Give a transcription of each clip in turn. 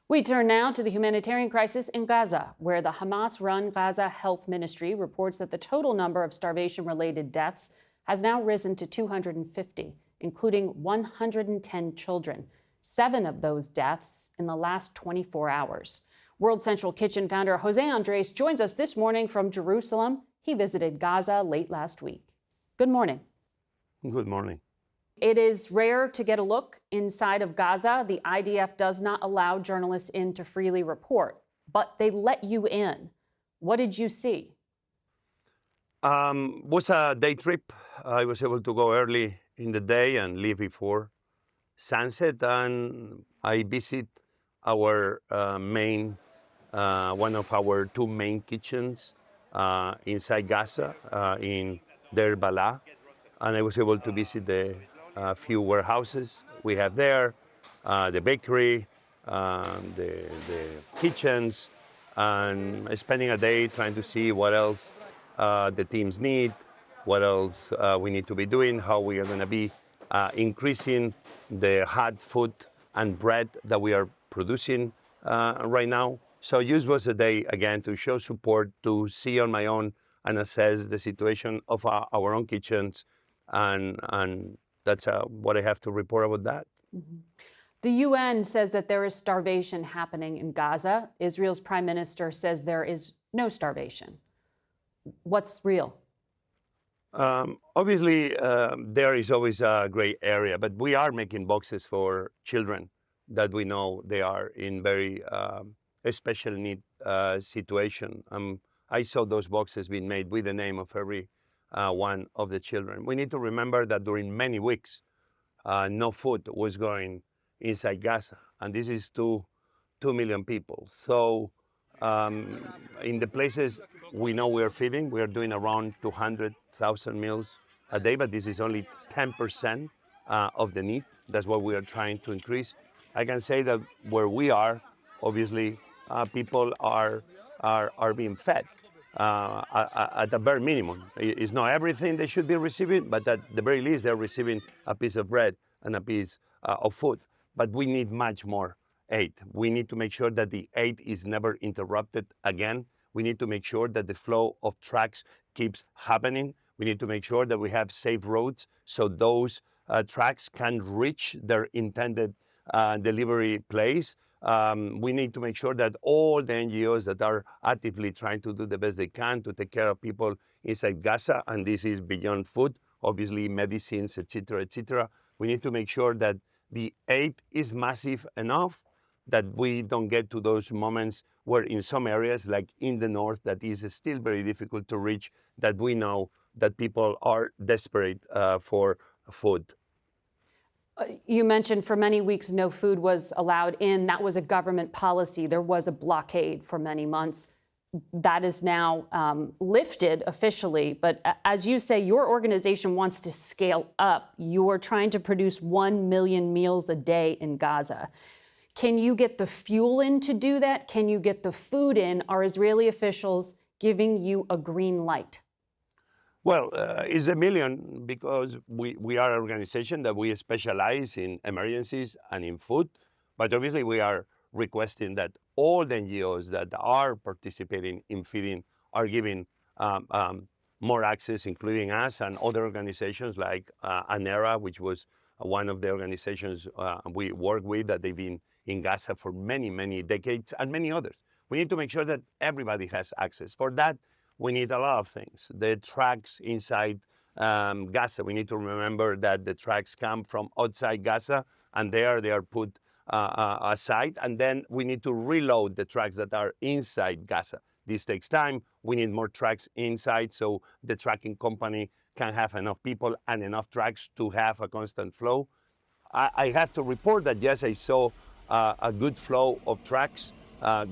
We turn now to the humanitarian crisis in Gaza, where the Hamas-run Gaza Health Ministry reports that the total number of starvation-related deaths has now risen to 250, including 110 children. 7 of those deaths in the last 24 hours. World Central Kitchen founder José Andrés joins us this morning from Jerusalem. He visited Gaza late last week. Good morning. Good morning. It is rare to get a look inside of Gaza. The IDF does not allow journalists in to freely report, but they let you in. What did you see? Was a day trip. I was able to go early in the day and leave before sunset, and I visit our one of our 2 main kitchens inside Gaza in Deir Bala, and I was able to visit the few warehouses we have there, the bakery, the kitchens, and spending a day trying to see what else the teams need, what else we need to be doing, how we are going to be increasing the hot food and bread that we are producing right now. So use was a day, again, to show support, to see on my own and assess the situation of our own kitchens, and that's what I have to report about that. Mm-hmm. The UN says that there is starvation happening in Gaza. Israel's prime minister says there is no starvation. What's real? Obviously, there is always a gray area, but we are making boxes for children that we know they are in very special need situation. I saw those boxes being made with the name of every one of the children. We need to remember that during many weeks, no food was going inside Gaza, and this is 2 million people. So in the places we know we are feeding, we are doing around 200,000 meals a day, but this is only 10% of the need. That's what we are trying to increase. I can say that where we are, obviously, people are being fed at the bare minimum. It's not everything they should be receiving, but at the very least, they're receiving a piece of bread and a piece of food. But we need much more aid. We need to make sure that the aid is never interrupted again. We need to make sure that the flow of trucks keeps happening. We need to make sure that we have safe roads so those trucks can reach their intended delivery place. We need to make sure that all the NGOs that are actively trying to do the best they can to take care of people inside Gaza, and this is beyond food, obviously medicines, etc. We need to make sure that the aid is massive enough that we don't get to those moments where in some areas, like in the north, that is still very difficult to reach, that we know that people are desperate for food. You mentioned for many weeks no food was allowed in. That was a government policy. There was a blockade for many months. That is now lifted officially. But as you say, your organization wants to scale up. You're trying to produce 1 million meals a day in Gaza. Can you get the fuel in to do that? Can you get the food in? Are Israeli officials giving you a green light? Well, it's 1 million because we are an organization that we specialize in emergencies and in food. But obviously, we are requesting that all the NGOs that are participating in feeding are giving more access, including us and other organizations like ANERA, which was one of the organizations we work with, that they've been in Gaza for many, many decades, and many others. We need to make sure that everybody has access. For that, we need a lot of things. The trucks inside Gaza, we need to remember that the trucks come from outside Gaza, and there they are put aside, and then we need to reload the trucks that are inside Gaza. This takes time. We need more trucks inside so the trucking company can have enough people and enough trucks to have a constant flow. I have to report that, yes, I saw a good flow of trucks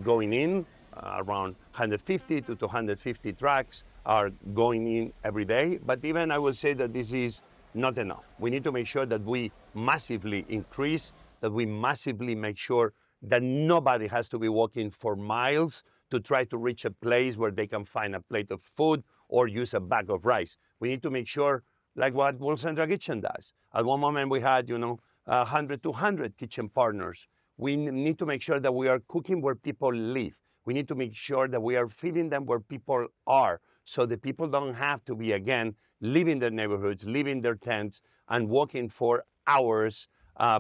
going in. Around 150 to 250 trucks are going in every day. But even I will say that this is not enough. We need to make sure that we massively increase, that we massively make sure that nobody has to be walking for miles to try to reach a place where they can find a plate of food or use a bag of rice. We need to make sure, like what World Central Kitchen does. At one moment we had, 100, 200 kitchen partners We need to make sure that we are cooking where people live. We need to make sure that we are feeding them where people are, so the people don't have to be, again, leaving their neighborhoods, leaving their tents, and walking for hours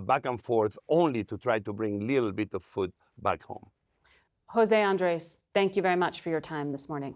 back and forth only to try to bring a little bit of food back home. José Andrés, thank you very much for your time this morning.